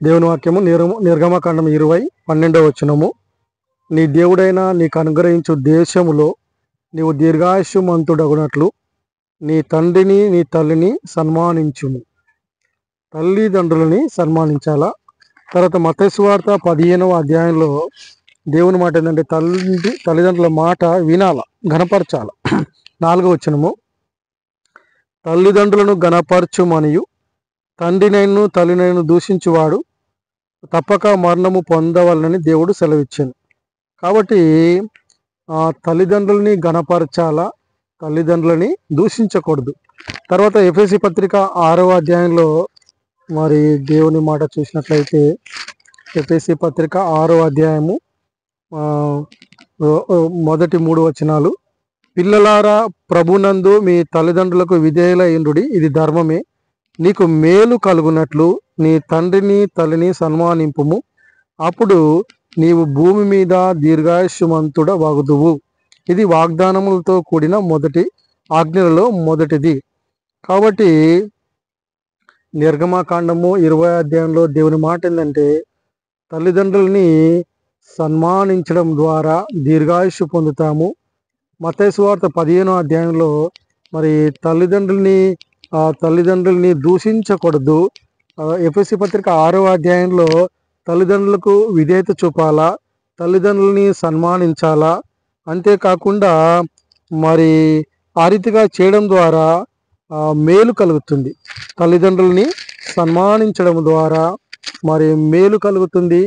దేవుని వాక్యము నిర్గమకాండం 20:12 వచనము. నీ దేవుడైన నీకు అనుగ్రహించు దేశములో నీవు దీర్ఘాయుష్మంతుడగునట్లు నీ తండ్రిని నీ తల్లిని సన్మానించుము. తల్లిదండ్రులని సన్మానించాలా. తర్వాత మత్తయి సువార్త 15వ అధ్యాయంలో దేవుని మాట ఏంటంటే తల్లిదండ్రుల మాట వినాల, గణపరచాల. 4వ వచనము, తల్లిదండ్రులను గణపరచుమనియు తండ్రినైను తల్లినైను దూషించువాడు తప్పక మరణము పొందవలనని దేవుడు సెలవిచ్చాను. కాబట్టి తల్లిదండ్రులని గణపరచాలా, తల్లిదండ్రులని దూషించకూడదు. తర్వాత ఎఫెసీ పత్రిక 6వ అధ్యాయంలో మరి దేవుని మాట చూసినట్లయితే ఎఫెసీ పత్రిక 6వ అధ్యాయము మొదటి 3 వచనాలు, పిల్లలారా ప్రభునందు మీ తల్లిదండ్రులకు విధేయులయుండుడి, ఇది ధర్మమే. నీకు మేలు కలుగునట్లు నీ తండ్రిని తల్లిని సన్మానింపుము, అప్పుడు నీవు భూమి మీద దీర్ఘాయుష్మంతుడ వగుదువు. ఇది వాగ్దానములతో కూడిన మొదటి ఆజ్ఞలలో మొదటిది. కాబట్టి నిర్గమకాండము 20వ అధ్యాయంలో దేవుని మాట ఏంటంటే తల్లిదండ్రులని సన్మానించడం ద్వారా దీర్ఘాయుష్షు పొందుతాము. మత్తయి సువార్త 15వ అధ్యాయంలో మరి తల్లిదండ్రుల్ని దూషించకూడదు. ఎఫెసీ పత్రిక 6వ అధ్యాయంలో తల్లిదండ్రులకు విధేయత చూపాలా, తల్లిదండ్రులని సన్మానించాలా. అంతేకాకుండా మరి ఆ రీతిగా చేయడం ద్వారా మేలు కలుగుతుంది. తల్లిదండ్రులని సన్మానించడం ద్వారా మరి మేలు కలుగుతుంది,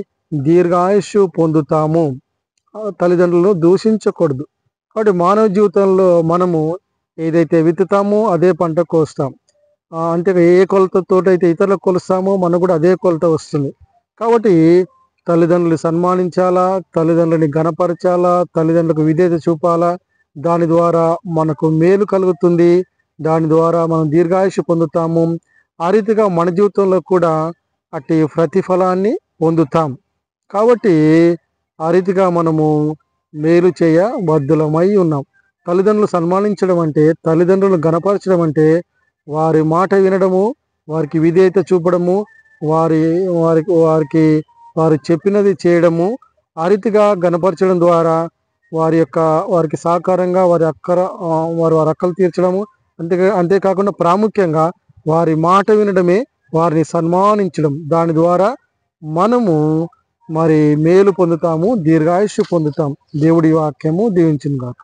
దీర్ఘాయుష్షు పొందుతాము. తల్లిదండ్రులను దూషించకూడదు. కాబట్టి మానవ జీవితంలో మనము ఏదైతే విత్తుతామో అదే పంట కోస్తాం. అంటే ఏ కొలతతో అయితే ఇతరులకు కొలుస్తామో మనకు కూడా అదే కొలత వస్తుంది. కాబట్టి తల్లిదండ్రులు సన్మానించాలా, తల్లిదండ్రులని గణపరచాలా, తల్లిదండ్రులకు విధేయత చూపాలా. దాని ద్వారా మనకు మేలు కలుగుతుంది, దాని ద్వారా మనం దీర్ఘాయుష్షు పొందుతాము. ఆ రీతిగా మన జీవితంలో కూడా అట్టి ప్రతిఫలాన్ని పొందుతాం. కాబట్టి ఆ రీతిగా మనము మేలు చేయ బద్ధులమై ఉన్నాం. తల్లిదండ్రులు సన్మానించడం అంటే, తల్లిదండ్రులను గణపరచడం అంటే వారి మాట వినడము, వారికి విధేయత చూపడము, వారు చెప్పినది చేయడము. ఆ రీతిగా గణపరచడం ద్వారా వారికి సహకారంగా వారి అక్కలు తీర్చడము. అంతేకాకుండా ప్రాముఖ్యంగా వారి మాట వినడమే వారిని సన్మానించడం. దాని ద్వారా మనము మరి మేలు పొందుతాము, దీర్ఘాయుష్షు పొందుతాం. దేవుడి వాక్యము దీవించును గాక.